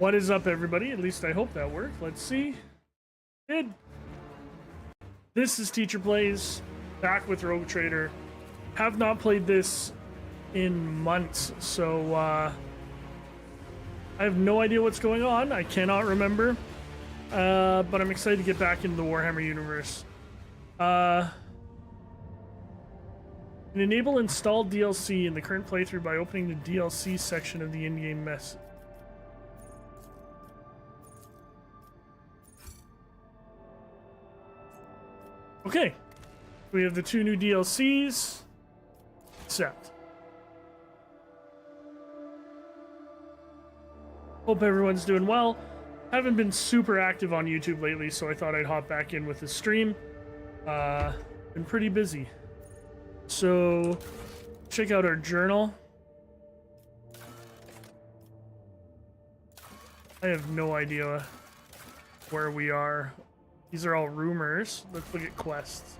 What is up, everybody? At least I hope that worked. Let's see. Did. This is Teacher Plays, back with Rogue Trader. Have not played this in months, so I have no idea what's going on. I cannot remember, but I'm excited to get back into the Warhammer universe. Enable installed DLC in the current playthrough by opening the DLC section of the in-game mess. Okay, we have the 2 new DLCs. Accept. Hope everyone's doing well. Haven't been super active on YouTube lately, so I thought I'd hop back in with the stream. Been pretty busy. So, check out our journal. I have no idea where we are. These are all rumors. Let's look at quests.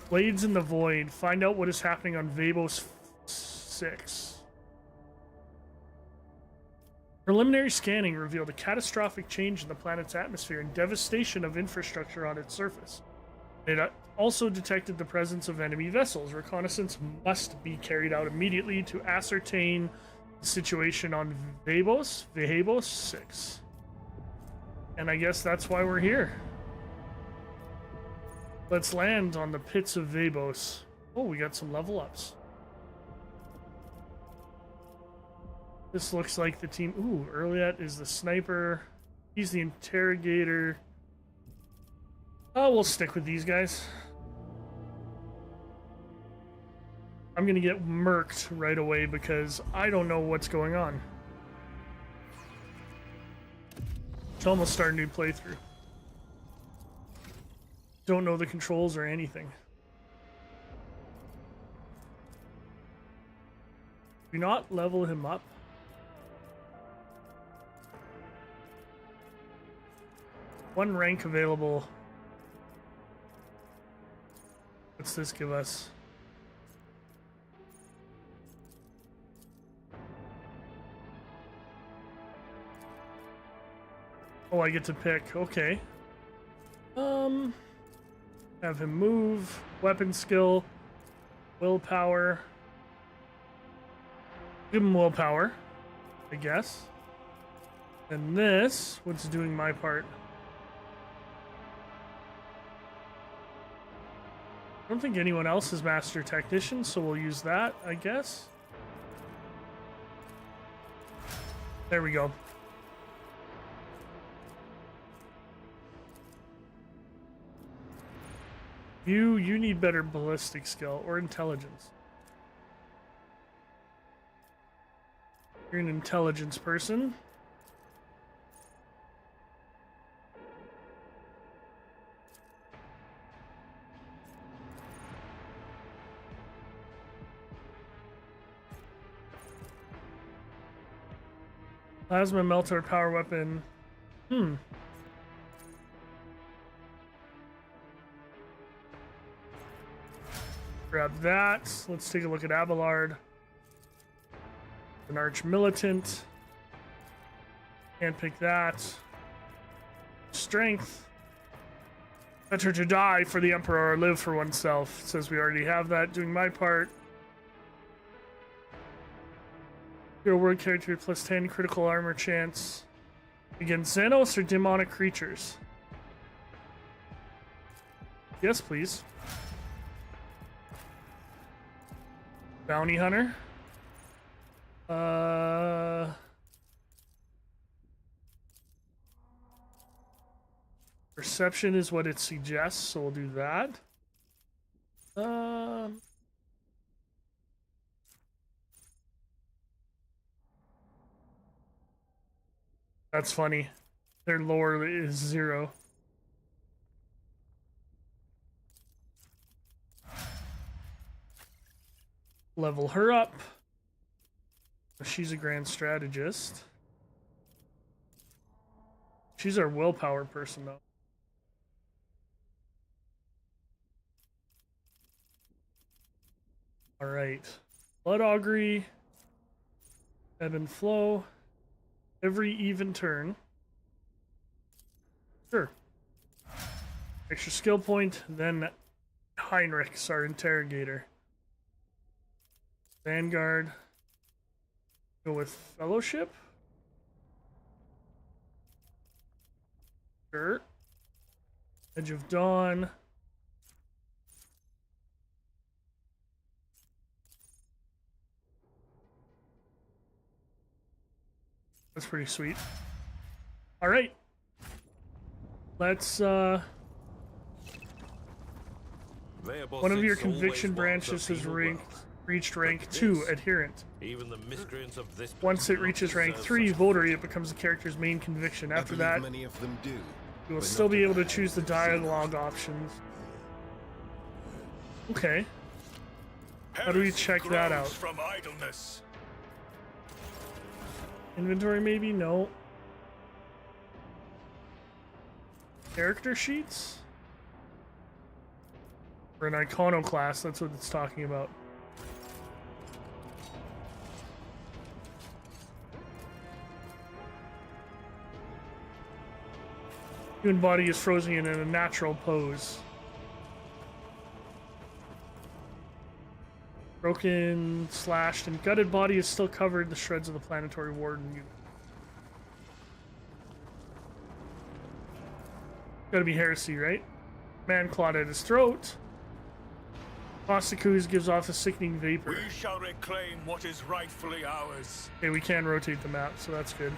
Blades in the Void. Find out what is happening on Vabos 6. Preliminary scanning revealed a catastrophic change in the planet's atmosphere and devastation of infrastructure on its surface. It also detected the presence of enemy vessels. Reconnaissance must be carried out immediately to ascertain the situation on Vabos 6. And I guess that's why we're here. Let's land on the pits of Vabos. Oh, we got some level ups. This looks like the team. Ooh, Erliet is the sniper. He's the interrogator. Oh, we'll stick with these guys. I'm gonna get murked right away because I don't know what's going on. So almost start a new playthrough. Don't know the controls or anything. Do not level him up. One rank available. What's this give us? Oh, I get to pick. Okay. Have him move, weapon skill, willpower. Give him willpower, I guess. And this, what's doing my part? I don't think anyone else is Master Technician, so we'll use that, I guess. There we go. You need better ballistic skill or intelligence. You're an intelligence person. Plasma melter power weapon. Grab that. Let's take a look at Abelard. An arch militant. Can't pick that. Strength. Better to die for the Emperor or live for oneself. Says we already have that. Doing my part. Your word character plus 10 critical armor chance against Xenos or demonic creatures. Yes, please. Bounty hunter. Perception is what it suggests, so we'll do that. That's funny. Their lore is 0. Level her up. She's a grand strategist. She's our willpower person, though. All right. Blood augury. Ebb and flow. every even turn. Sure. Extra skill point, then Heinrich's our interrogator. Vanguard. Go with Fellowship. Sure. Edge of Dawn. That's pretty sweet. All right. Let's one of your conviction branches has reached rank 2, adherent. Even the miscreants of this Once it reaches rank 3, votary, it becomes the character's main conviction. After that, many of them do, you will still be able to choose the dialogue options. Okay. How do we check that out? From idleness. Inventory maybe? No. Character sheets? Or an iconoclast, that's what it's talking about. Human body is frozen in a natural pose. Broken, slashed, and gutted body is still covered in the shreds of the planetary warden unit. Gotta be heresy, right? Man clawed at his throat. Ossikus gives off a sickening vapor. We shall reclaim what is rightfully ours. Okay, we can rotate the map, so that's good.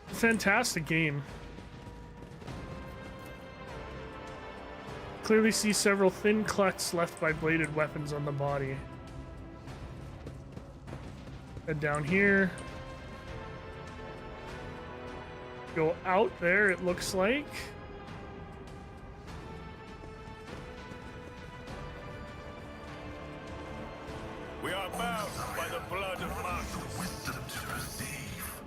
Fantastic game. Clearly see several thin cuts left by bladed weapons on the body. Head down here. Go out there, it looks like. We are bound by the blood of Marcus. wisdom to perceive.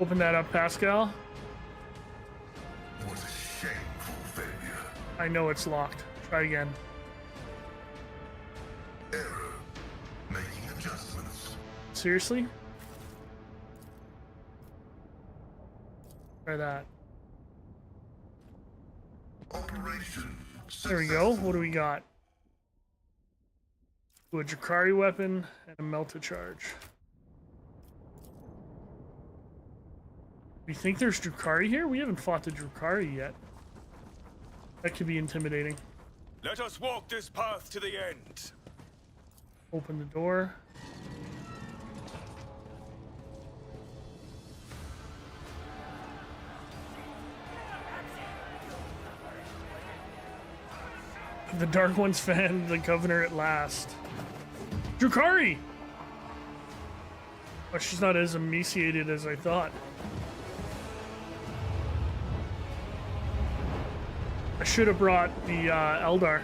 Open that up, Pascal. What a shameful failure. I know it's locked. Try again. Error. Making adjustments. Seriously? Try that. Operation. There we go. What do we got? Ooh, a Drakari weapon and a melta charge. We think there's Drakari here? We haven't fought the Drakari yet. That could be intimidating. Let us walk this path to the end. Open the door. The Dark Ones found the governor at last. Drakari! Oh, she's not as emaciated as I thought. I should have brought the Eldar.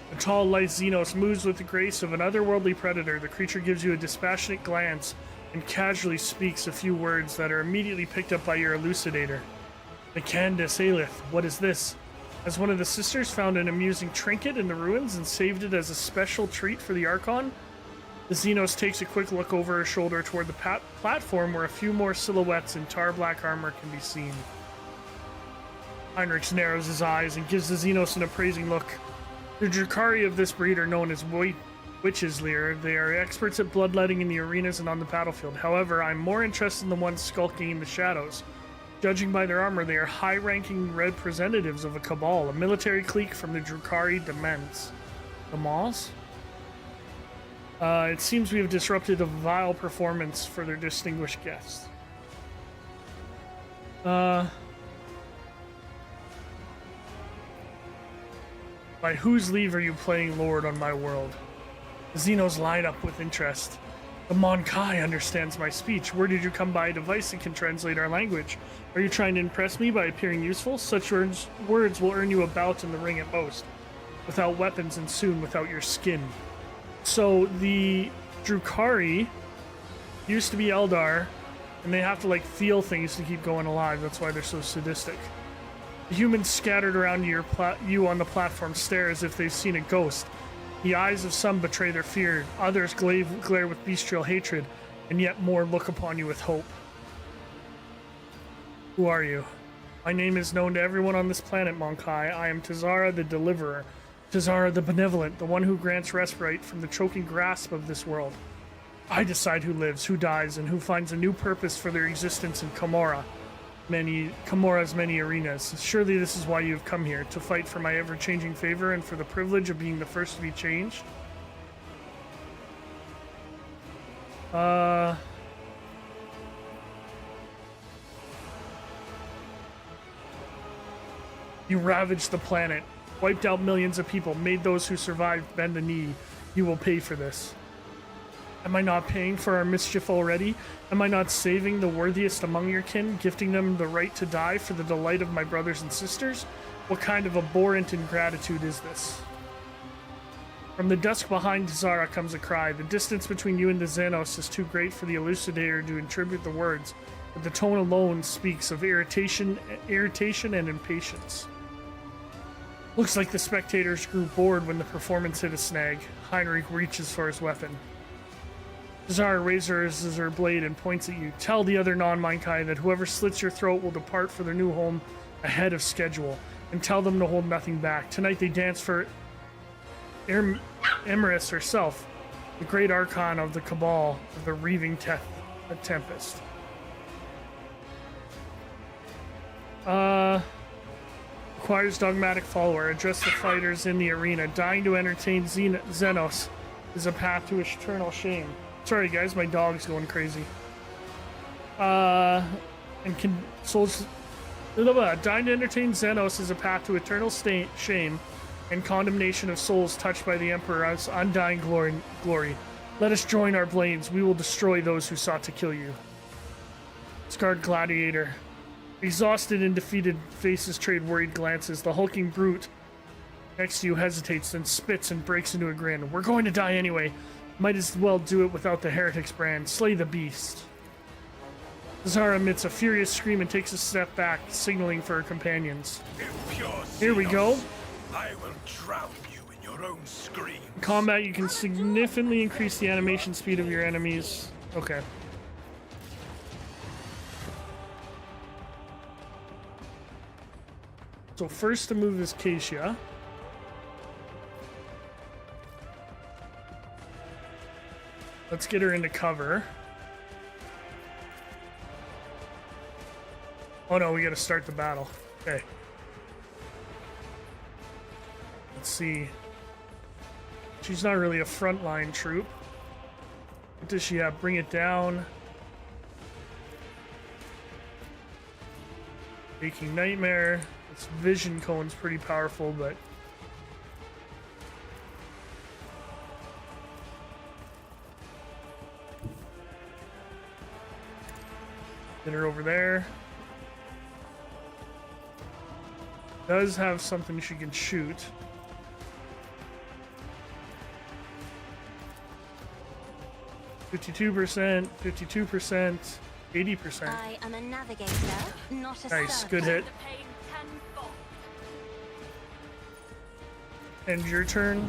The tall, lithe Xenos moves with the grace of an otherworldly predator. The creature gives you a dispassionate glance and casually speaks a few words that are immediately picked up by your elucidator. The Candace Aelith, what is this? Has one of the sisters found an amusing trinket in the ruins and saved it as a special treat for the Archon? The Xenos takes a quick look over her shoulder toward the platform where a few more silhouettes in tar black armor can be seen. Heinrich narrows his eyes and gives the Xenos an appraising look. The Drakari of this breed are known as Witches Lear. They are experts at bloodletting in the arenas and on the battlefield. However, I'm more interested in the ones skulking in the shadows. Judging by their armor, they are high-ranking representatives of a cabal, a military clique from the Drakari Dements. The Maws? It seems we have disrupted a vile performance for their distinguished guests. By whose leave are you playing Lord on my world? The Xenos line up with interest. The Mon Kai understands my speech. Where did you come by a device that can translate our language? Are you trying to impress me by appearing useful? Such words will earn you a bout in the ring at most. Without weapons and soon without your skin. So the Drakari used to be Eldar, and they have to like feel things to keep going alive. That's why they're so sadistic. The humans scattered around you on the platform stare as if they've seen a ghost. The eyes of some betray their fear, others glare with bestial hatred, and yet more look upon you with hope. Who are you? My name is known to everyone on this planet, Monkai. I am Tazara the Deliverer, Tazara the Benevolent, the one who grants respite from the choking grasp of this world. I decide who lives, who dies, and who finds a new purpose for their existence in Comora's many arenas. Surely this is why you have come here, to fight for my ever-changing favor and for the privilege of being the first to be changed. You ravaged the planet, wiped out millions of people, made those who survived bend the knee. You will pay for this. Am I not paying for our mischief already? Am I not saving the worthiest among your kin, gifting them the right to die for the delight of my brothers and sisters? What kind of abhorrent ingratitude is this? From the dusk behind Zara comes a cry. The distance between you and the Xenos is too great for the elucidator to attribute the words, but the tone alone speaks of irritation and impatience. Looks like the spectators grew bored when the performance hit a snag. Heinrich reaches for his weapon. Zara raises her blade and points at you. Tell the other non-Minkai that whoever slits your throat will depart for their new home ahead of schedule, and tell them to hold nothing back. Tonight they dance for Emeris herself, the great archon of the Cabal of the Reaving Tempest. Requires dogmatic follower. Address the fighters in the arena. Dying to entertain Xenos is a path to eternal shame. Sorry guys, my dog's going crazy. Dying to entertain Xenos is a path to eternal shame and condemnation of souls touched by the Emperor's undying glory. Let us join our blades. We will destroy those who sought to kill you. Scarred Gladiator. Exhausted and defeated faces trade worried glances. The hulking brute next to you hesitates, then spits and breaks into a grin. We're going to die anyway. Might as well do it without the Heretics brand. Slay the beast. Zara emits a furious scream and takes a step back, signaling for her companions. Here we go. I will drown you in your own scream. In combat, you can significantly increase the animation speed of your enemies. Okay. So first to move is Keisha. Let's get her into cover. Oh no, we gotta start the battle. Okay. Let's see. She's not really a frontline troop. What does she have? Bring it down. Waking Nightmare. This vision cone's pretty powerful, but get her over there. Does have something she can shoot. %, 52%, 80%. I am a navigator, not a Nice, surgeon. good hit. End your turn.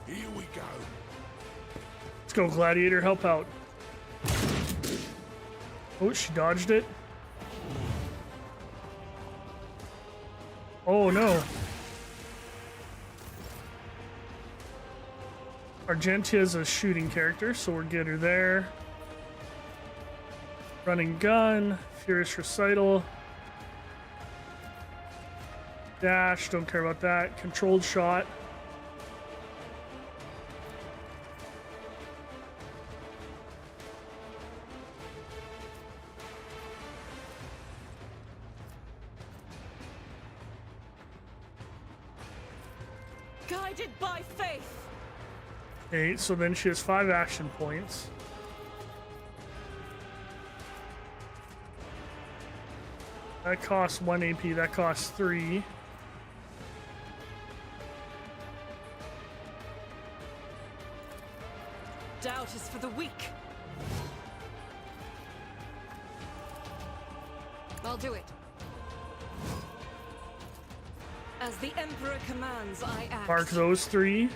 Here we go. Let's go, Gladiator, help out. Oh, she dodged it. Oh no. Argentia is a shooting character, so we'll get her there. Running gun, Furious Recital. Dash, don't care about that. Controlled shot. Guided by faith. Okay, so then she has 5 action points. That costs 1 AP, that costs 3. the weak. I'll do it. As the Emperor commands, I act. Mark those 3.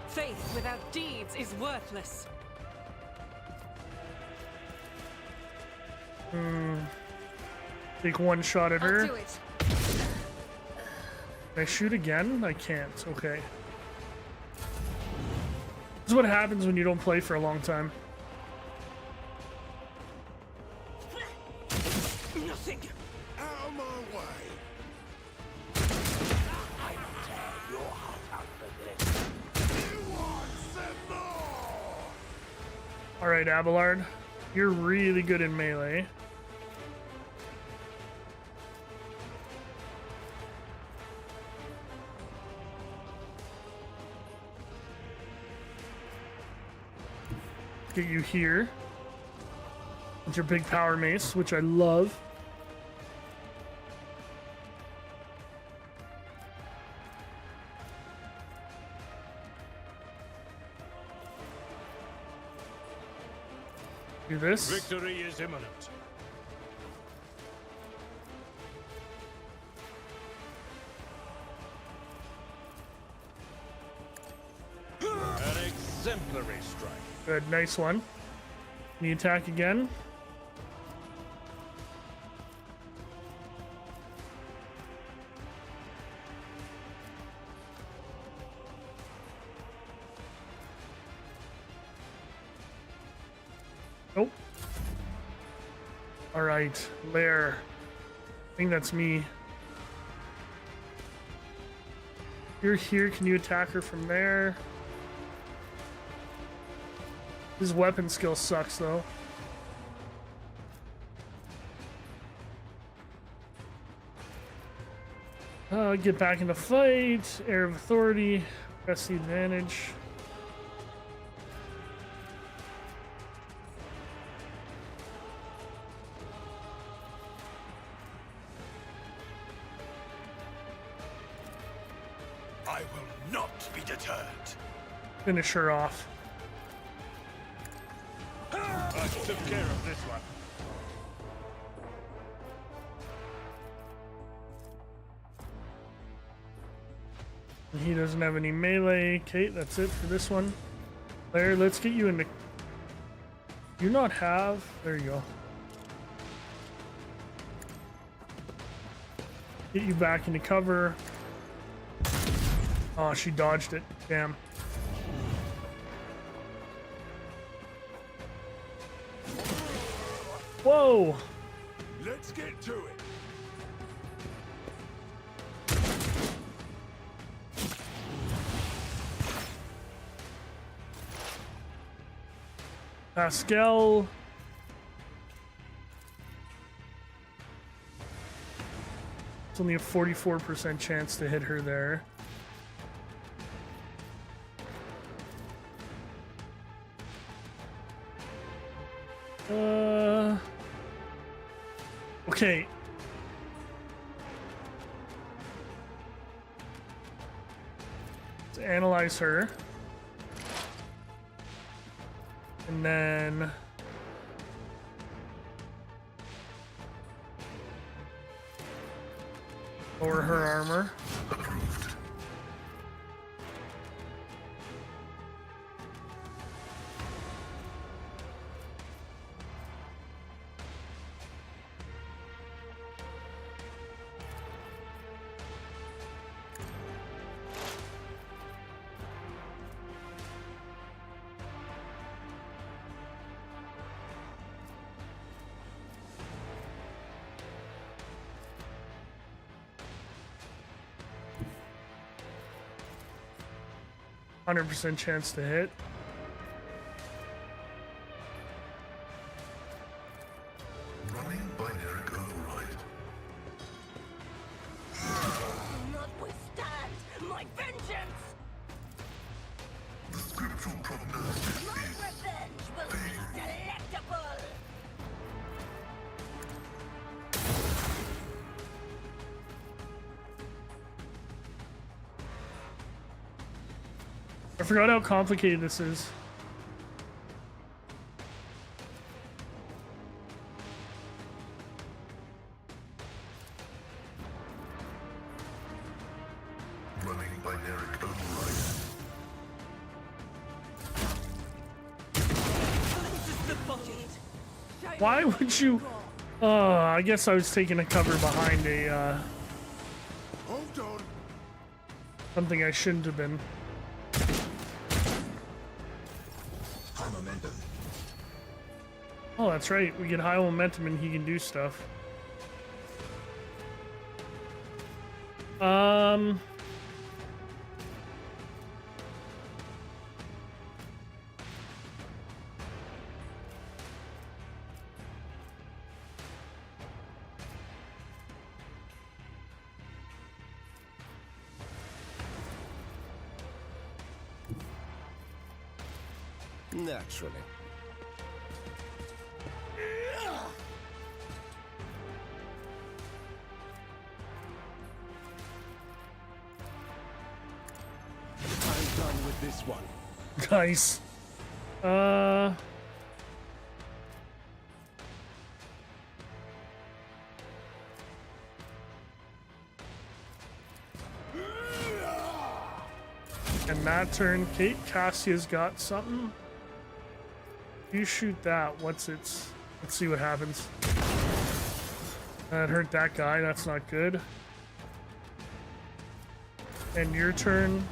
Faith without deeds is worthless. Take one shot at her. I'll do it. Can I shoot again? I can't. Okay. This is what happens when you don't play for a long time. Nothing. Out of my way. Alright, Abelard. You're really good in melee. Get you here. With your big power mace, which I love. Do this. Victory is imminent. An exemplary strike. Good, nice one. The attack again. Nope. All right, Lair. I think that's me. You're here. Can you attack her from there? His weapon skill sucks, though. Get back into fight. Air of Authority. Press the advantage. I will not be deterred. Finish her off. I took care of this one. He doesn't have any melee. Okay, that's it for this one. Lair, let's get you into... You not have... There you go. Get you back into cover. Oh, she dodged it. Damn. Whoa! Let's get to it. Pascal. It's only a 44% chance to hit her there. Okay. Let's analyze her. And then lower her armor. Approved. %100% chance to hit. Running binaric override. Not withstand my vengeance! The scriptural prognosis My is revenge will be delectable! I forgot how complicated this is. Running binaric override. Why would you? I guess I was taking a cover behind a Hold on. something I shouldn't have been. High momentum. Oh, that's right. We get high momentum and he can do stuff. Naturally. I'm done with this one. Nice. And that turn, Kate Cassia's got something. You shoot that. What's its? Let's see what happens. That hurt that guy. That's not good. And your turn.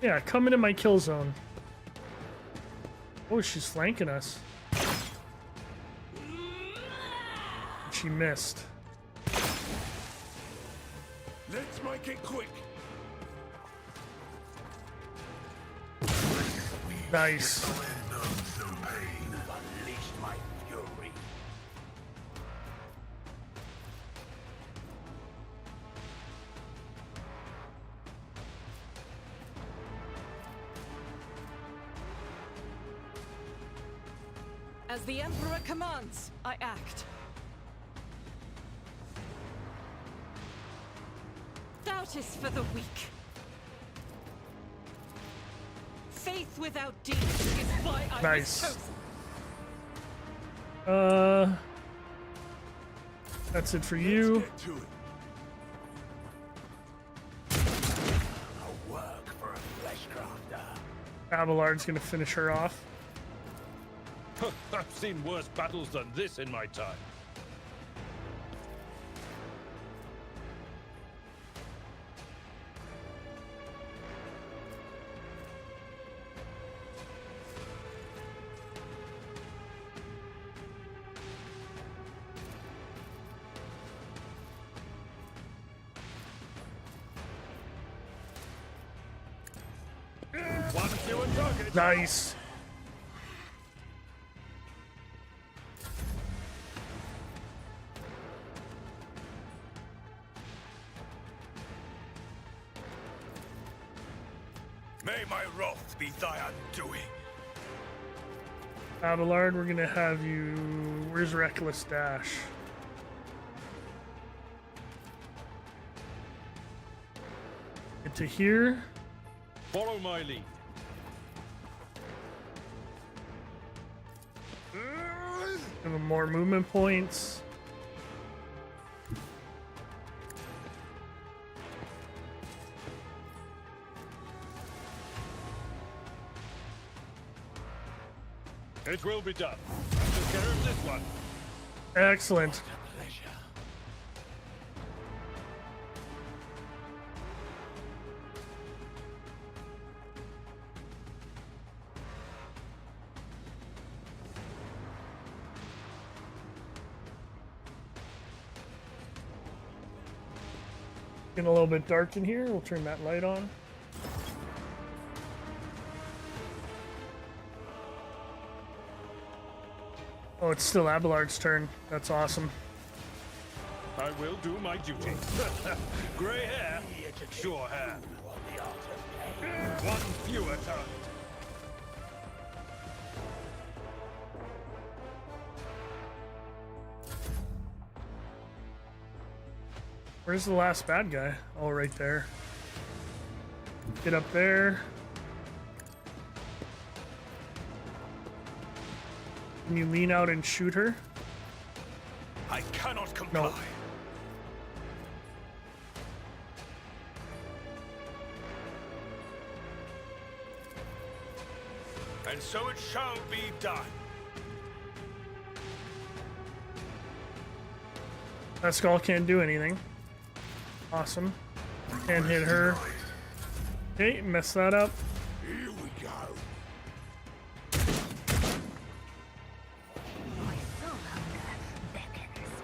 Yeah, come into my kill zone. Oh, she's flanking us. She missed. Let's make it quick. Nice. Fire knows no pain. Unleash my fury. As the Emperor commands, I act. Doubt is for the weak. Faith without deeds is why I Nice. was chosen. That's it for you. Get to it. A work for a fleshcrafter. Abelard's gonna finish her off. I've seen worse battles than this in my time. One fewer target. Nice. May my wrath be thy undoing. Abelard, we're gonna have you. Where's Reckless Dash? Get to here. Follow my lead. Give him more movement points. It will be done. I took care of this one. Excellent. Getting a little bit dark in here. We'll turn that light on. Oh, it's still Abelard's turn. That's awesome. I will do my duty. Grey hair, sure hand. One fewer target. Where's the last bad guy? Oh, right there. Get up there. Can you lean out and shoot her? I cannot comply. No. And so it shall be done. That skull can't do anything. Awesome. Can't hit her. Okay, mess that up. Here we go. My soul hunger beckons.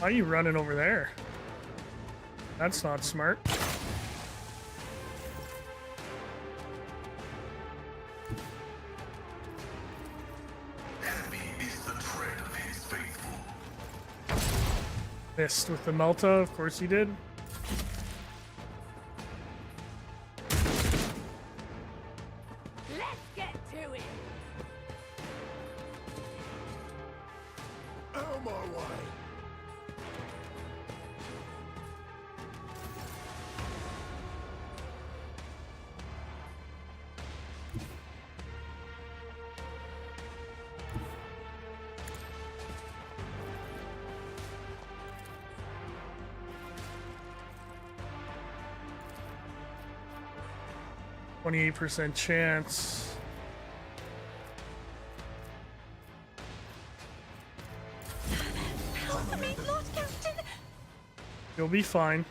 Why are you running over there? That's not smart. Heavy is the tread of his faithful. Missed with the Melta, of course he did. Let's get to it. Out of my way. %28 chance. Help me, Lord Captain. You'll be fine.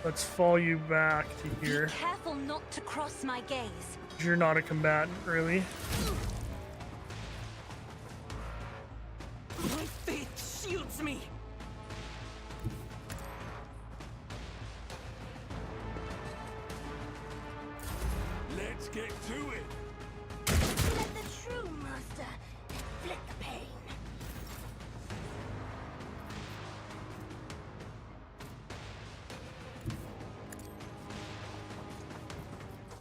Let's fall you back to Be here. careful not to cross my gaze. You're not a combatant, really. My faith shields me. Let's get to it. Let the true master inflict the pain.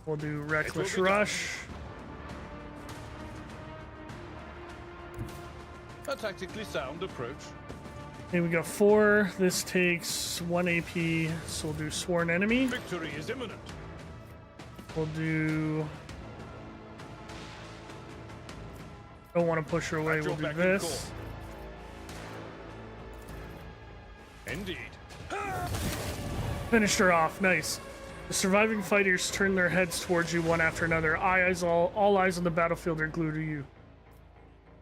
We'll do Reckless It will be done. Rush. A tactically sound approach. Okay, we got 4. This takes 1 AP, so we'll do Sworn Enemy. Victory is imminent. We'll do... Don't want to push her away, At your we'll do beck and this. call. Indeed. Finished her off, nice. The surviving fighters turn their heads towards you one after another. All eyes on the battlefield are glued to you.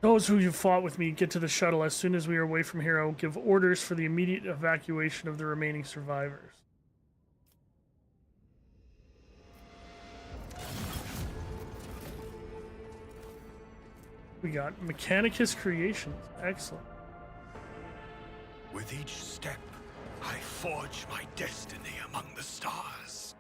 Those who you fought with me, get to the shuttle. As soon as we are away from here, I will give orders for the immediate evacuation of the remaining survivors. We got Mechanicus Creations. Excellent. With each step, I forge my destiny among the stars.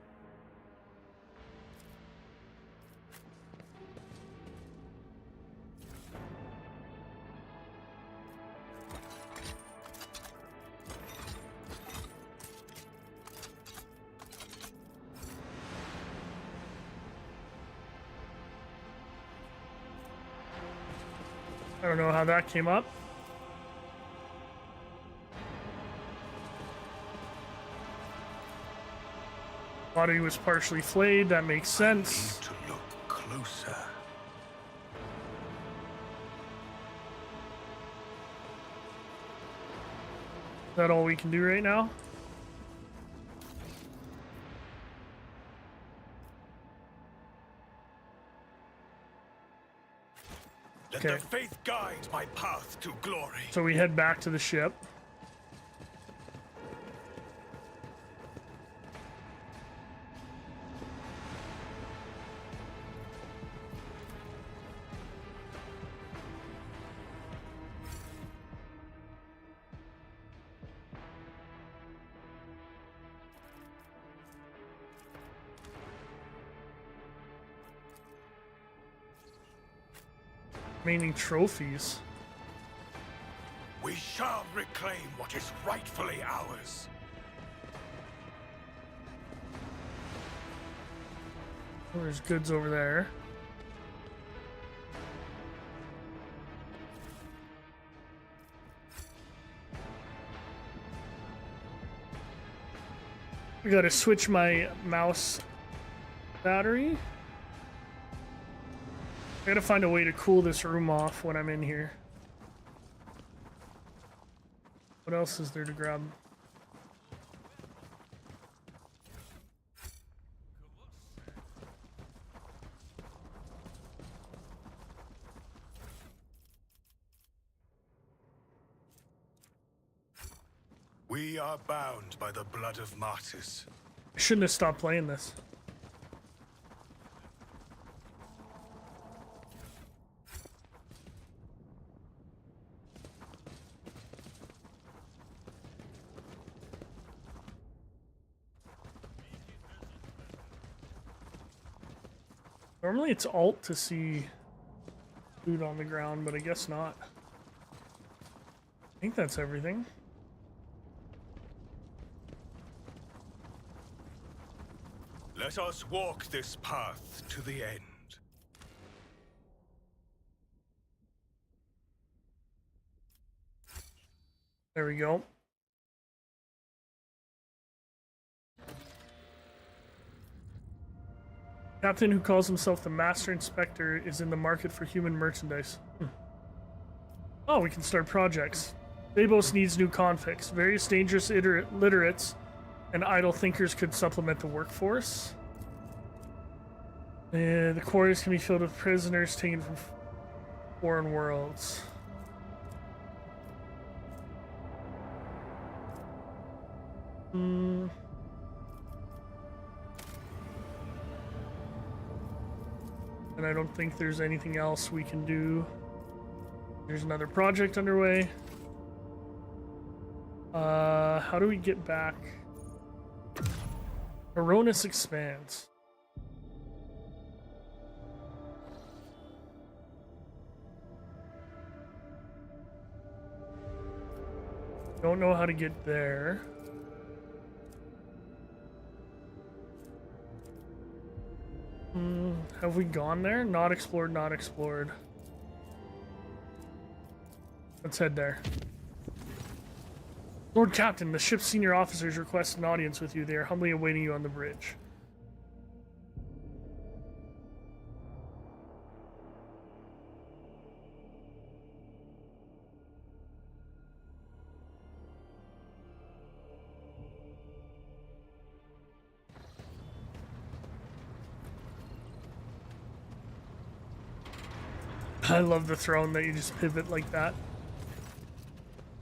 I don't know how that came up. Body was partially flayed, that makes sense. To look closer. Is that all we can do right now? Let Okay. the faith guide my path to glory. So we head back to the ship. Remaining trophies. We shall reclaim what is rightfully ours. Oh, there's goods over there. I gotta switch my mouse battery. I gotta find a way to cool this room off when I'm in here. What else is there to grab? We are bound by the blood of martyrs. I shouldn't have stopped playing this. Normally it's Alt to see food on the ground, but I guess not. I think that's everything. Let us walk this path to the end. There we go. Captain who calls himself the Master Inspector is in the market for human merchandise. Oh, we can start projects. Babos needs new convicts. Various dangerous literates and idle thinkers could supplement the workforce. The quarters can be filled with prisoners taken from foreign worlds. And I don't think there's anything else we can do. There's another project underway. How do we get back? Aronis expands. Don't know how to get there. Have we gone there? Not explored, not explored. Let's head there. Lord Captain, the ship's senior officers request an audience with you. They are humbly awaiting you on the bridge. I love the throne that you just pivot like that.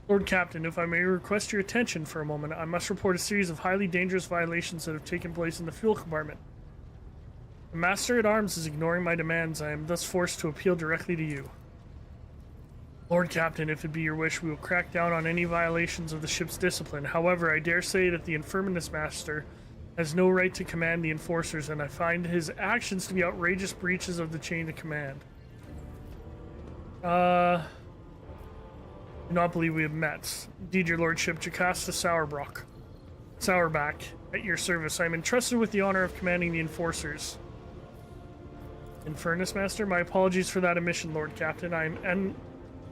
Lord Captain, if I may request your attention for a moment, I must report a series of highly dangerous violations that have taken place in the fuel compartment. The Master-at-Arms is ignoring my demands. I am thus forced to appeal directly to you. Lord Captain, if it be your wish, we will crack down on any violations of the ship's discipline. However, I dare say that the Infirminus Master has no right to command the enforcers, and I find his actions to be outrageous breaches of the chain of command. Do not believe we have met. Indeed, your lordship, Jocasta Sourback, at your service. I am entrusted with the honor of commanding the enforcers. Infernus Master, my apologies for that omission, Lord Captain. I am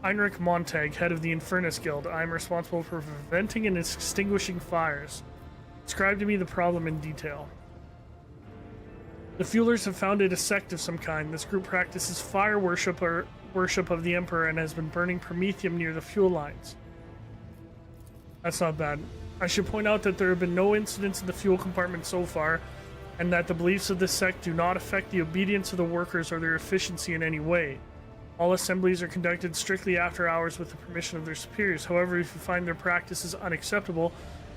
Heinrich Montag, head of the Infernus Guild. I am responsible for preventing and extinguishing fires. Describe to me the problem in detail. The Fuelers have founded a sect of some kind. This group practices fire worship of the Emperor and has been burning promethium near the fuel lines. That's not bad. I should point out that there have been no incidents in the fuel compartment so far, and that the beliefs of this sect do not affect the obedience of the workers or their efficiency in any way. All assemblies are conducted strictly after hours with the permission of their superiors. However, if you find their practices unacceptable,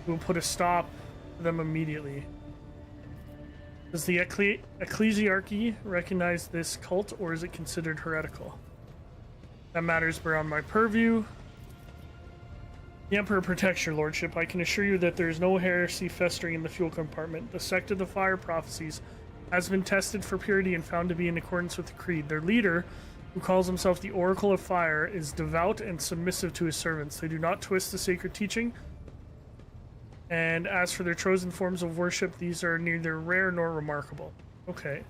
we will put a stop to them immediately. Does the Ecclesiarchy recognize this cult, or is it considered heretical? That matters beyond my purview. The Emperor protects your lordship. I can assure you that there is no heresy festering in the fuel compartment. The sect of the fire prophecies has been tested for purity and found to be in accordance with the creed. Their leader, who calls himself the Oracle of Fire, is devout and submissive to his servants. They do not twist the sacred teaching. And as for their chosen forms of worship, these are neither rare nor remarkable. Okay.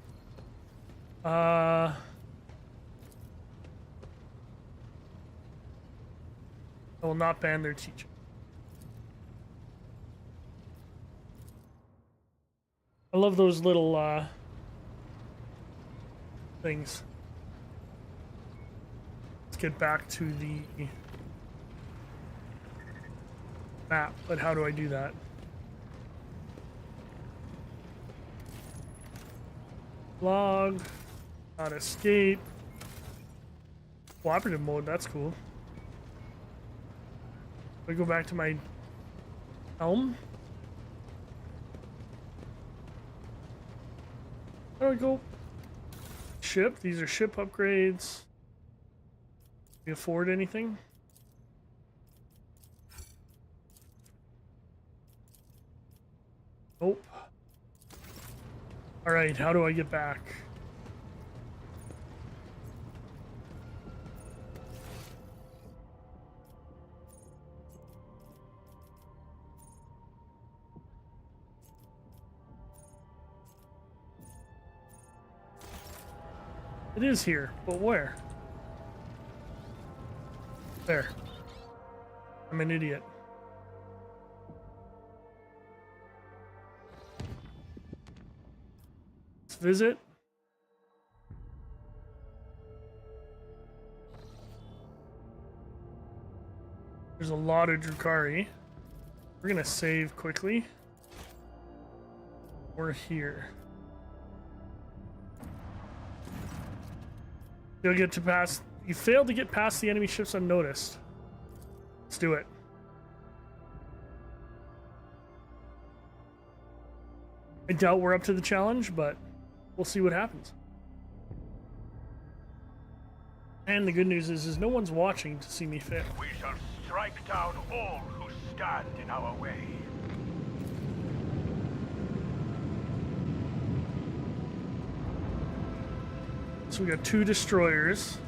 I will not ban their teaching. I love those little things. Let's get back to the map, but how do I do that? Log, not escape. Cooperative mode, that's cool. I go back to my helm. There we go. Ship, these are ship upgrades. Can we afford anything? Nope. Alright, how do I get back? It is here, but where? There. I'm an idiot. Let's visit. There's a lot of Drukhari. We're gonna save quickly. We're here. You'll get to pass. You failed to get past the enemy ships unnoticed. Let's do it. I doubt we're up to the challenge, but we'll see what happens. And the good news is no one's watching to see me fail. We shall strike down all who stand in our way. So we got 2 destroyers.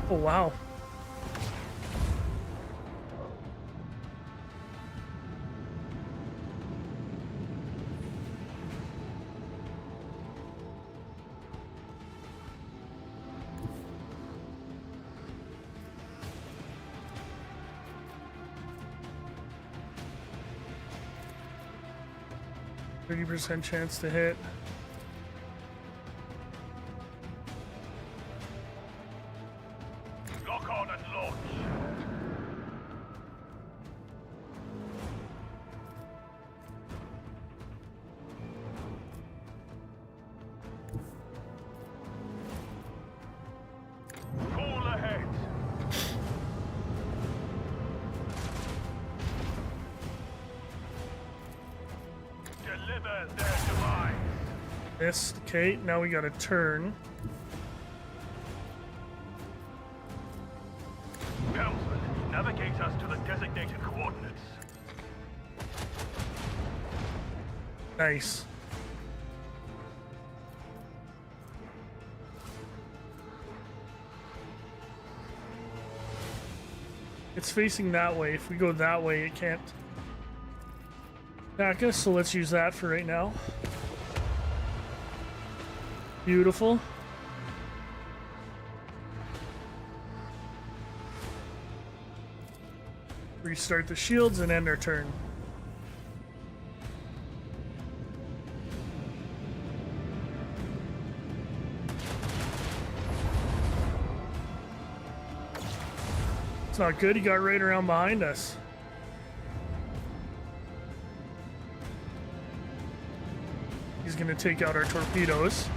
Oh, wow. %30 chance to hit. Lock on and launch. Fall ahead. Deliver their demise. Missed. Okay, now we got a turn. Helmsman, navigate us to the designated coordinates. Nice. It's facing that way. If we go that way, it can't attack us, so let's use that for right now. Beautiful. Restart the shields and end our turn. It's not good, he got right around behind us. He's gonna take out our torpedoes.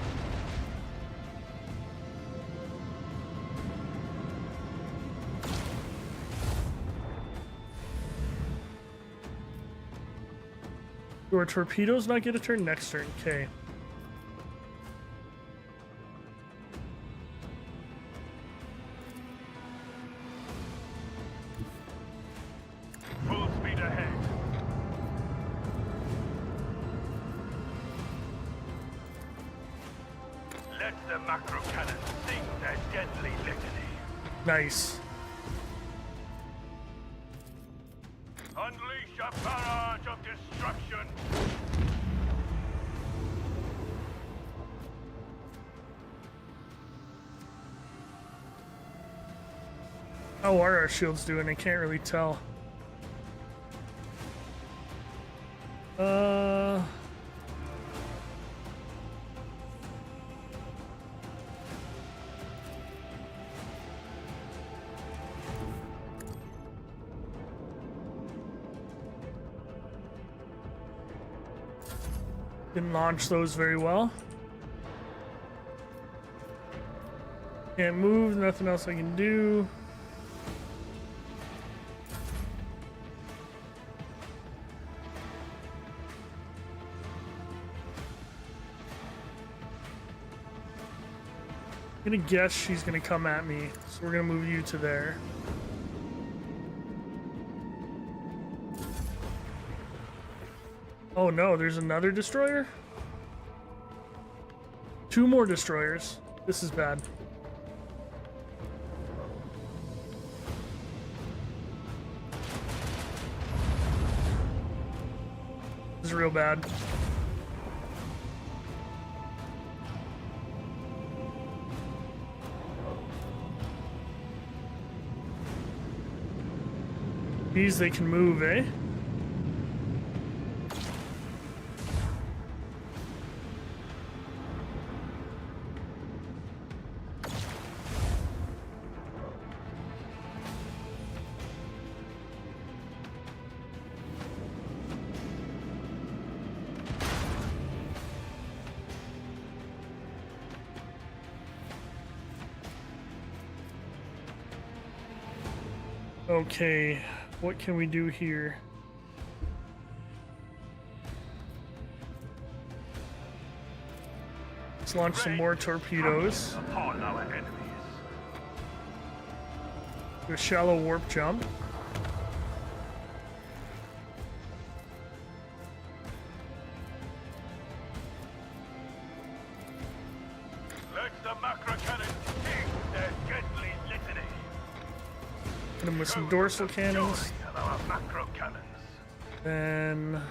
Do our torpedoes not get a turn next turn? Okay. Full speed ahead. Let the macro cannons sing their deadly litany. Nice. Unleash a barrage of destruction. How are our shields doing? I can't really tell. Uh. Didn't launch those very well. Can't move, nothing else I can do. I'm gonna guess she's gonna come at me, so we're gonna move you to there. Oh no, there's another destroyer? 2 more destroyers. This is bad. This is real bad. These they can move, eh? Okay, what can we do here? Let's launch some more torpedoes. Upon our enemies. Do a shallow warp jump. Let the macro cannons sting their deadly litany. Hit him with some dorsal cannons. Joy of our macro cannons. Then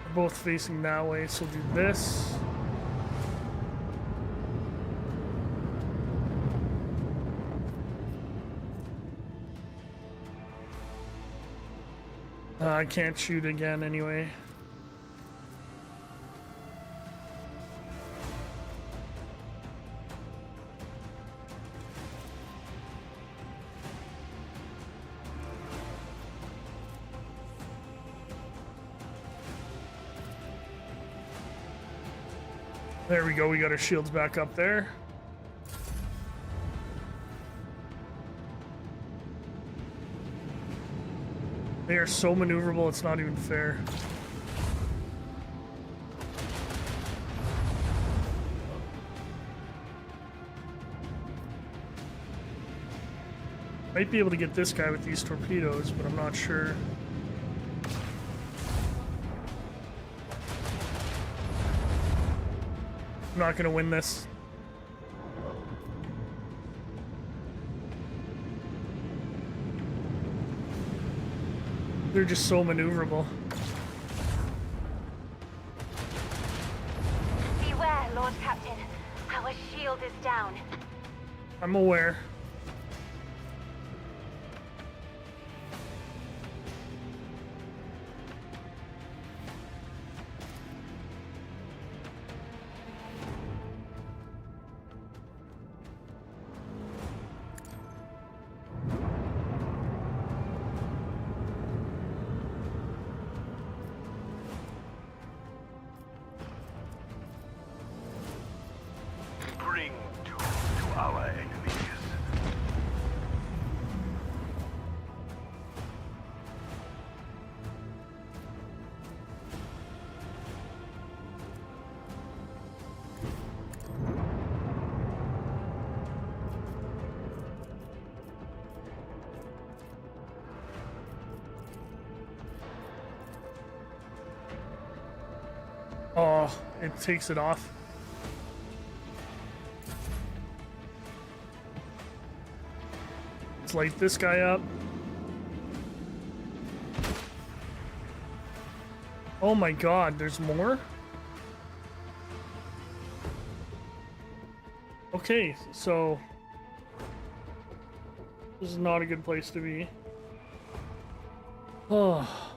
we're both facing that way, so we'll do this. I can't shoot again anyway. There we go, we got our shields back up there. They are so maneuverable, it's not even fair. Might be able to get this guy with these torpedoes, but I'm not sure. I'm not gonna win this. They're just so maneuverable. Beware, Lord Captain. Our shield is down. I'm aware. Bring doom to our enemies. Oh, it takes it off. Let's light this guy up. Oh my god, there's more? Okay, so this is not a good place to be. Oh.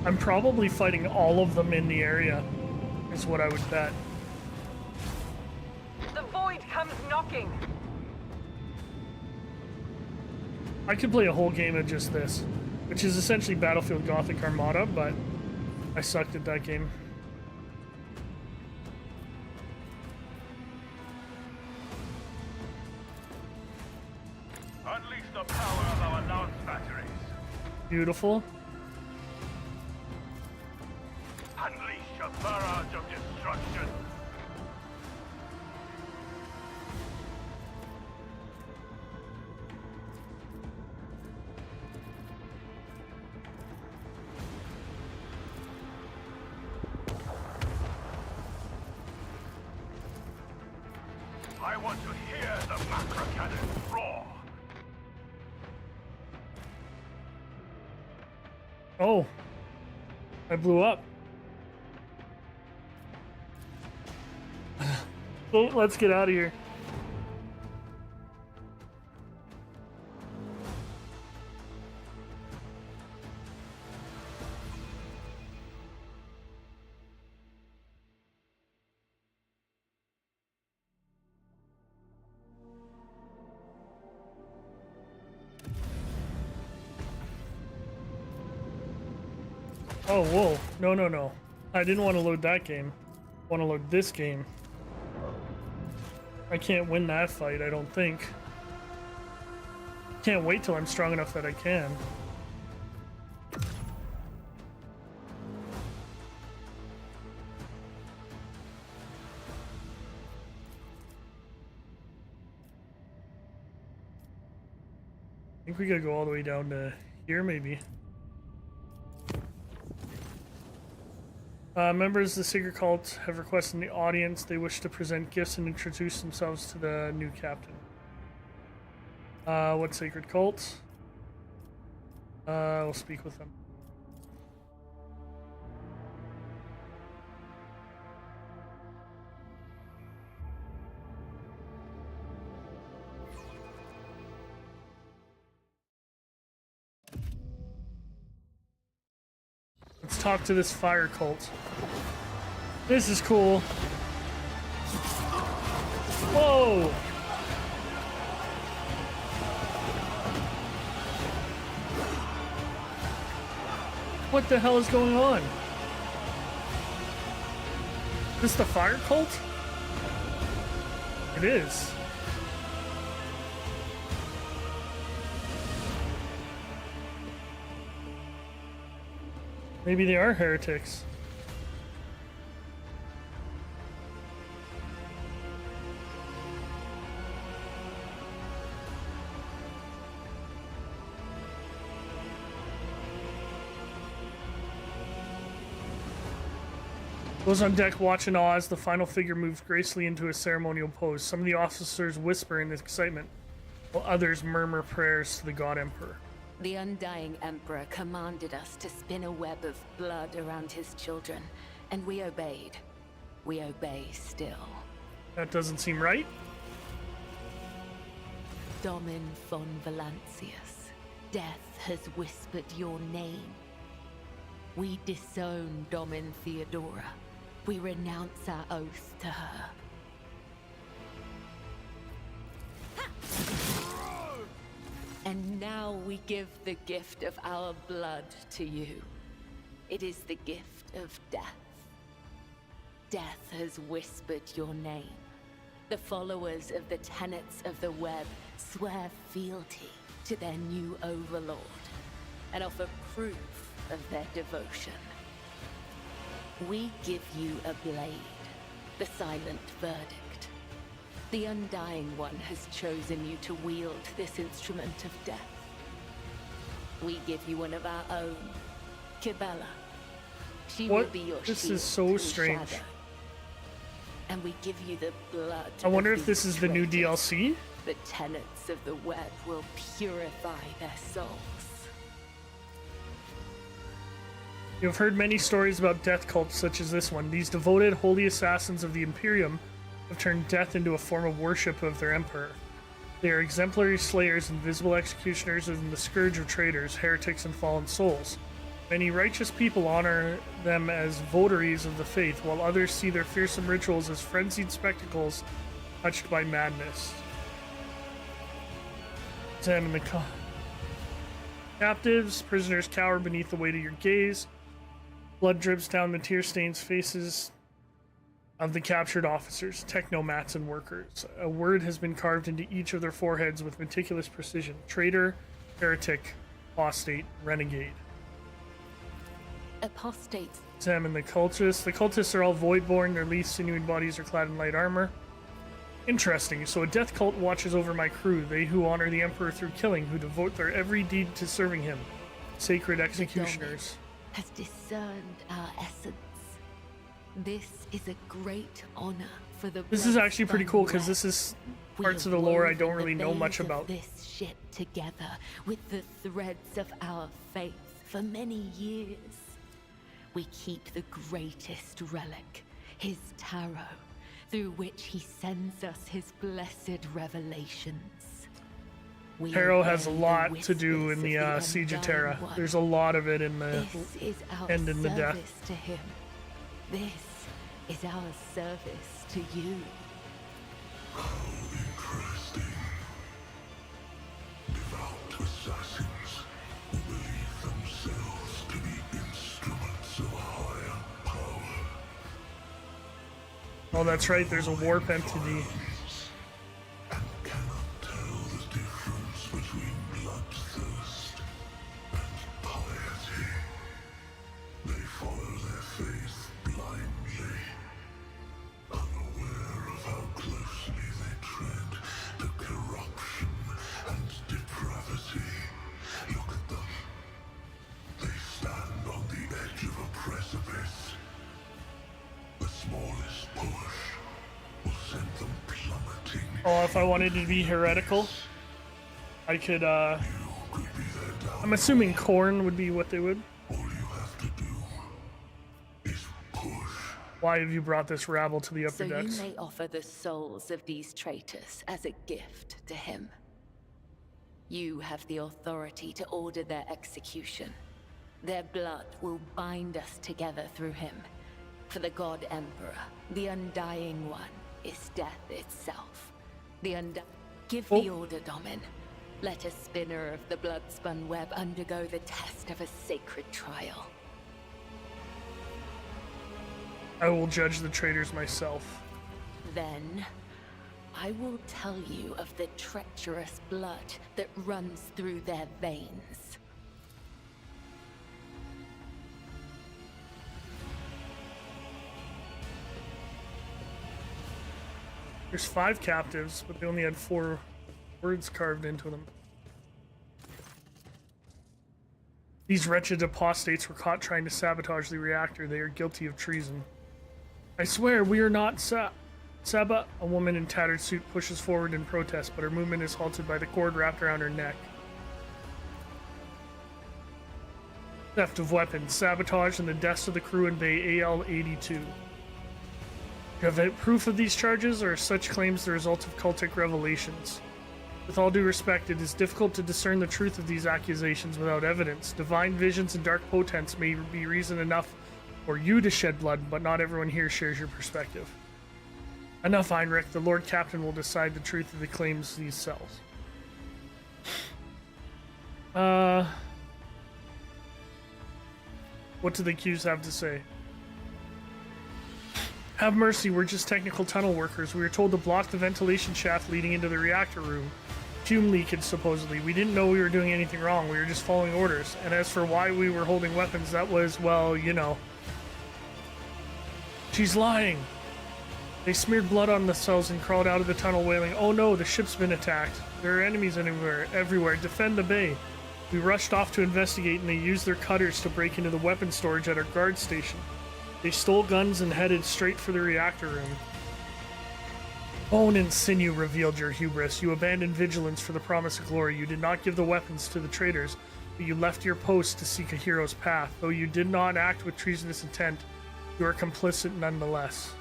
I'm probably fighting all of them in the area, is what I would bet. The void comes knocking. I could play a whole game of just this, which is essentially Battlefield Gothic Armada, but I sucked at that game. Unleash the power of our lance batteries. Beautiful. Unleash a barrage of destruction. I want to hear the macro cannon roar. Oh, I blew up. Oh, let's get out of here. Oh, whoa. No, no, no. I didn't want to load that game. I want to load this game. I can't win that fight, I don't think. Can't wait till I'm strong enough that I can. I think we gotta go all the way down to here, maybe. Members of the Secret Cult have requested in the audience they wish to present gifts and introduce themselves to the new captain. What Sacred Cult? We'll speak with them. Let's talk to this fire cult. This is cool. Whoa! What the hell is going on? Is this the fire cult? It is. Maybe they are heretics. Those on deck watch in awe as the final figure moves gracefully into a ceremonial pose. Some of the officers whisper in excitement, while others murmur prayers to the God Emperor. The Undying Emperor commanded us to spin a web of blood around his children, and we obeyed. We obey still. That doesn't seem right. Domin von Valancius, death has whispered your name. We disown Domin Theodora. We renounce our oath to her. And now we give the gift of our blood to you. It is the gift of death. Death has whispered your name. The followers of the tenets of the web swear fealty to their new overlord and offer proof of their devotion. We give you a blade, the silent verdict. The Undying One has chosen you to wield this instrument of death. we give you one of our own, Kibella. She What? will be your This shield is so through strange. shadow. And we give you the blood. I wonder of if this these is the new traitors. DLC. The tenets of the web will purify their souls. You have heard many stories about death cults such as this one. These devoted, holy assassins of the Imperium have turned death into a form of worship of their emperor. They are exemplary slayers, invisible executioners, and the scourge of traitors, heretics, and fallen souls. Many righteous people honor them as votaries of the faith, while others see their fearsome rituals as frenzied spectacles touched by madness. Examine the captives. Prisoners cower beneath the weight of your gaze. Blood drips down the tear-stained faces of the captured officers, technomats, and workers. A word has been carved into each of their foreheads with meticulous precision. Traitor, heretic, apostate, renegade. Apostates. Examine the cultists. The cultists are all voidborn. Their lithe, sinewy bodies are clad in light armor. Interesting. So a death cult watches over my crew. They who honor the Emperor through killing, who devote their every deed to serving him. Sacred executioners. Has discerned our essence. This is a great honor for the. This is actually pretty blood-spun cool because web. this is We parts of have the lore I woven don't the really know much veils of about. This ship together with the threads of our faith for many years. We keep the greatest relic, his tarot, through which he sends us his blessed revelations. We Tarot has a obey the lot to do whispers in the of Siege of Undying Terra. One. There's a lot of it in the This is our end in the death. service to him. This is our service to you. Interesting. Devout assassins who believe themselves to be instruments of a higher power. Oh, that's right. There's a warp entity. And cannot tell the difference between bloodthirst and piety. They follow their faith blindly, unaware of how closely they tread the corruption and depravity. Look at them. They stand on the edge of a precipice. The smallest push will send them plummeting. Oh, if I wanted to be heretical, I could, You could be their downfall. I'm assuming corn would be what they would. All you have to do is push. Why have you brought this rabble to the upper So you decks? may offer the souls of these traitors as a gift to him. You have the authority to order their execution. Their blood will bind us together through him. For the God Emperor, the Undying One, is death itself. Give the order, Domin. Let a spinner of the blood-spun web undergo the test of a sacred trial. I will judge the traitors myself. Then, I will tell you of the treacherous blood that runs through their veins. There's 5 captives, but they only had 4 words carved into them. These wretched apostates were caught trying to sabotage the reactor. They are guilty of treason. I swear we are not Saba. A woman in tattered suit pushes forward in protest, but her movement is halted by the cord wrapped around her neck. Theft of weapons, sabotage, and the deaths of the crew in Bay AL-82. You have proof of these charges, or are such claims the result of cultic revelations? With all due respect, it is difficult to discern the truth of these accusations without evidence. Divine visions and dark potents may be reason enough for you to shed blood, but not everyone here shares your perspective. Enough, Heinrich. The Lord Captain will decide the truth of the claims these cells. What do the Qs have to say? Have mercy, we're just technical tunnel workers. We were told to block the ventilation shaft leading into the reactor room. Fume leakage, supposedly. We didn't know we were doing anything wrong. We were just following orders. And as for why we were holding weapons, that was, well, you know. She's lying. They smeared blood on the cells and crawled out of the tunnel wailing, "Oh no, the ship's been attacked. There are enemies everywhere. Defend the bay." We rushed off to investigate, and they used their cutters to break into the weapon storage at our guard station. They stole guns and headed straight for the reactor room. Bone and sinew revealed your hubris. You abandoned vigilance for the promise of glory. You did not give the weapons to the traitors, but you left your post to seek a hero's path. Though you did not act with treasonous intent, you are complicit nonetheless.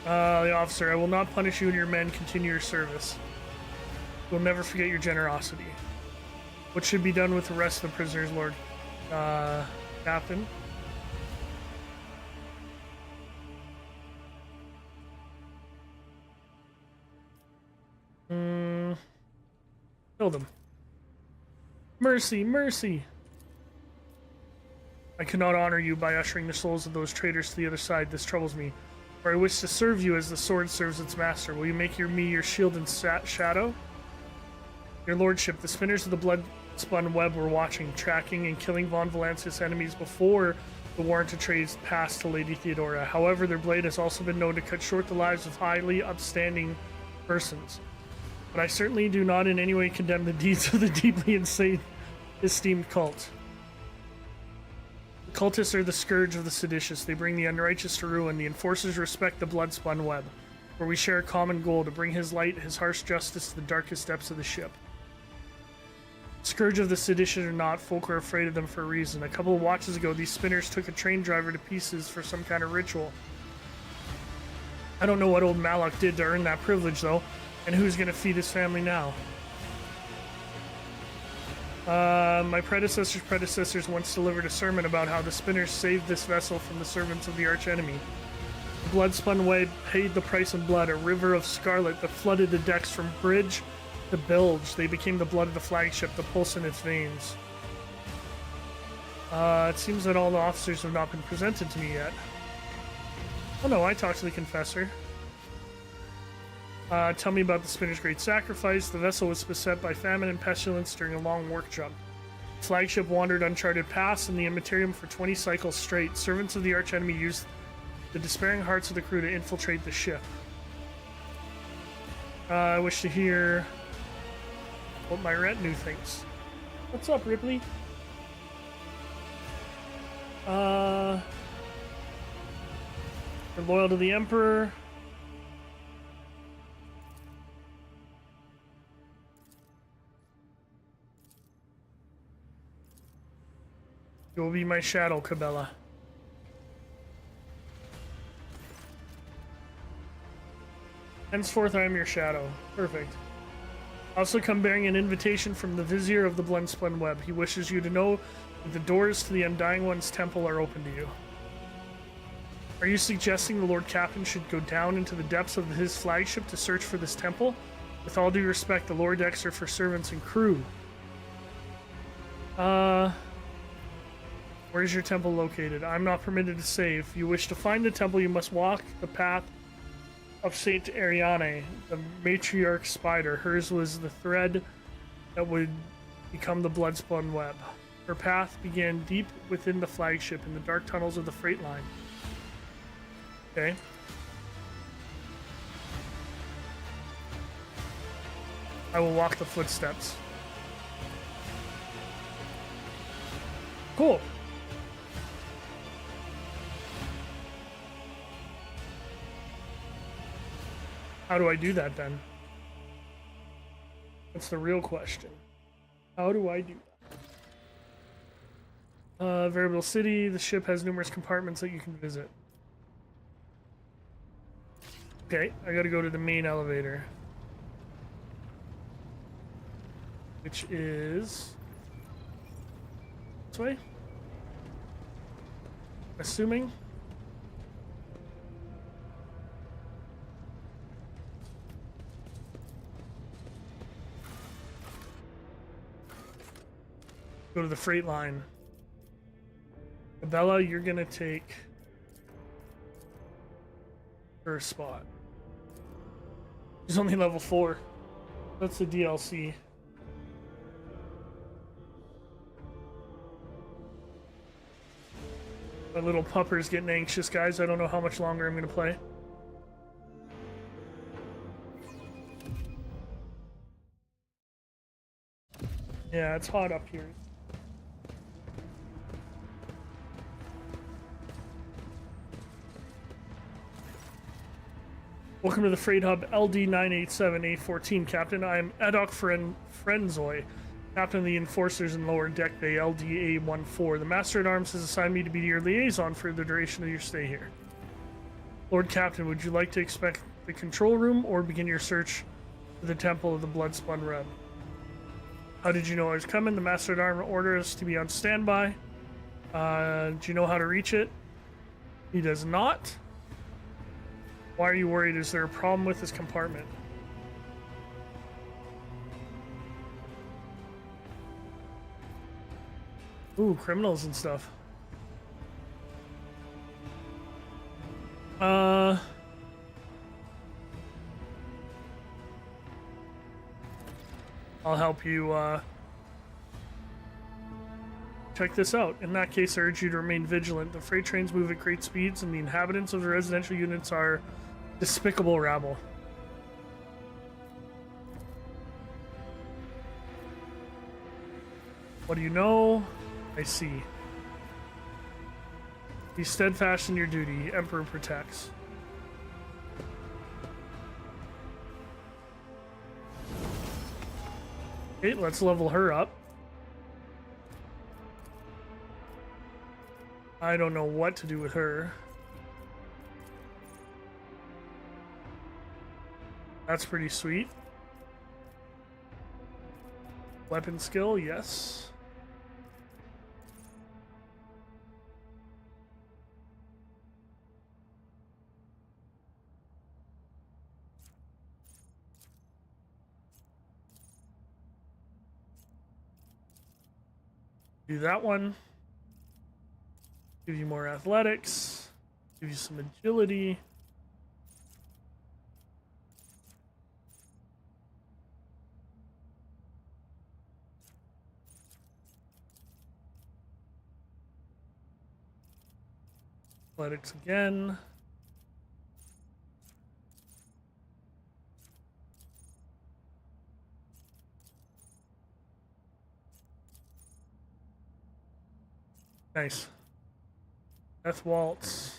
The officer, I will not punish you and your men. Continue your service. We'll never forget your generosity. What should be done with the rest of the prisoners, Lord? Captain? Kill them. Mercy, mercy! I cannot honor you by ushering the souls of those traitors to the other side. This troubles me. For I wish to serve you as the sword serves its master. Will you make me your shield and shadow? Your lordship, the spinners of the blood-spun web were watching, tracking, and killing Von Valancius' enemies before the warrant of trade passed to Lady Theodora. However, their blade has also been known to cut short the lives of highly upstanding persons. But I certainly do not in any way condemn the deeds of the deeply insane esteemed cult. The cultists are the scourge of the seditious. They bring the unrighteous to ruin. The enforcers respect the blood-spun web, where we share a common goal to bring his light, his harsh justice to the darkest depths of the ship. Scourge of the seditious or not, folk are afraid of them for a reason. A couple of watches ago, these spinners took a train driver to pieces for some kind of ritual. I don't know what old Malak did to earn that privilege, though. And who's going to feed his family now? My predecessor's predecessors once delivered a sermon about how the spinners saved this vessel from the servants of the archenemy. The blood-spun web paid the price in blood, a river of scarlet that flooded the decks from bridge to bilge. They became the blood of the flagship, the pulse in its veins. It seems that all the officers have not been presented to me yet. Oh no, I talked to the confessor. Tell me about the spinner's great sacrifice. The vessel was beset by famine and pestilence during a long work jump. The flagship wandered uncharted paths in the Immaterium for 20 cycles straight. Servants of the archenemy used the despairing hearts of the crew to infiltrate the ship. I wish to hear what my retinue thinks. What's up, Ripley? They're loyal to the Emperor. You will be my shadow, Cabela. Henceforth, I am your shadow. Perfect. Also come bearing an invitation from the Vizier of the Blood-spun Web. He wishes you to know that the doors to the Undying One's temple are open to you. Are you suggesting the Lord Captain should go down into the depths of his flagship to search for this temple? With all due respect, the lower decks are for servants and crew. Where is your temple located? I'm not permitted to say. If you wish to find the temple, you must walk the path of Saint Ariane, the matriarch spider. Hers was the thread that would become the blood-spun web. Her path began deep within the flagship in the dark tunnels of the freight line. Okay. I will walk the footsteps. Cool. How do I do that then? That's the real question. How do I do that? Variable City. The ship has numerous compartments that you can visit. Okay, I gotta go to the main elevator. Which is this way? Assuming. Go to the freight line. Bella, you're gonna take her spot. She's only level 4. That's the DLC. My little pupper's getting anxious, guys. I don't know how much longer I'm gonna play. Yeah, it's hot up here. Welcome to the Freight Hub LD-987-A14, Captain. I am Edok Frenzoi, Captain of the Enforcers in Lower Deck Bay LDA-14. The Master at Arms has assigned me to be your liaison for the duration of your stay here. Lord Captain, would you like to inspect the control room or begin your search for the Temple of the Bloodspun Red? How did you know I was coming? The Master at Arms ordered us to be on standby. Do you know how to reach it? He does not. Why are you worried? Is there a problem with this compartment? Ooh, criminals and stuff. I'll help you, check this out. In that case, I urge you to remain vigilant. The freight trains move at great speeds, and the inhabitants of the residential units are despicable rabble. What do you know? I see. Be steadfast in your duty. Emperor protects. Okay, let's level her up. I don't know what to do with her. That's pretty sweet. Weapon skill, yes. Do that one. Give you more athletics. Give you some agility. Athletics again. Nice. Death Waltz.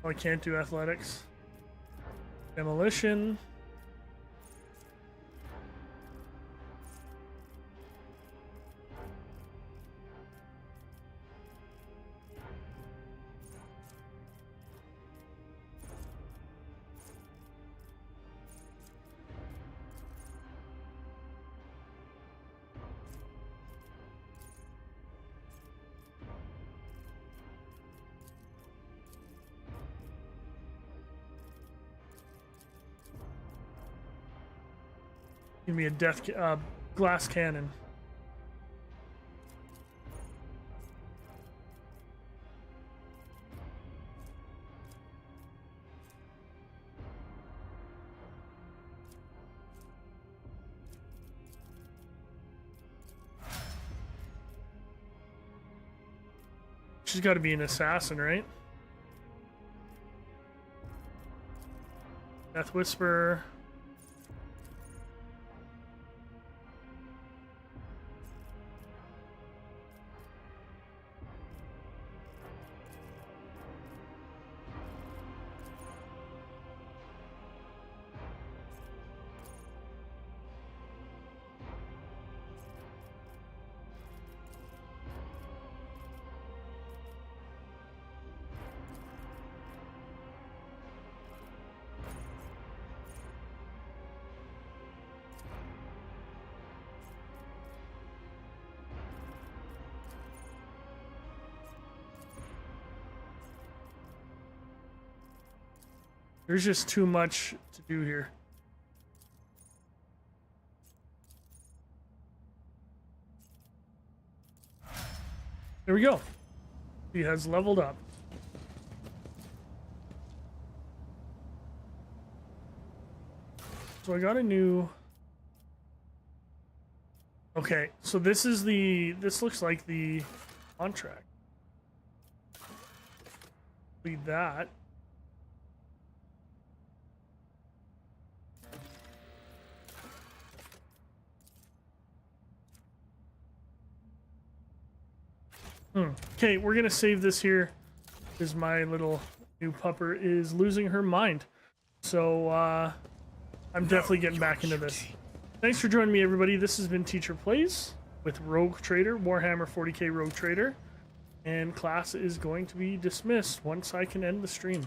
Oh, I can't do athletics. Demolition. Give me a glass cannon. She's got to be an assassin, right? Death Whisper. There's just too much to do here. There we go. He has leveled up. So I got a new... Okay, so this looks like the contract. Read that. Okay, we're gonna save this here because my little new pupper is losing her mind. So I'm definitely getting back into this. Thanks for joining me, everybody. This has been Teacher Plays with Rogue Trader, Warhammer 40k Rogue Trader, and class is going to be dismissed once I can end the stream.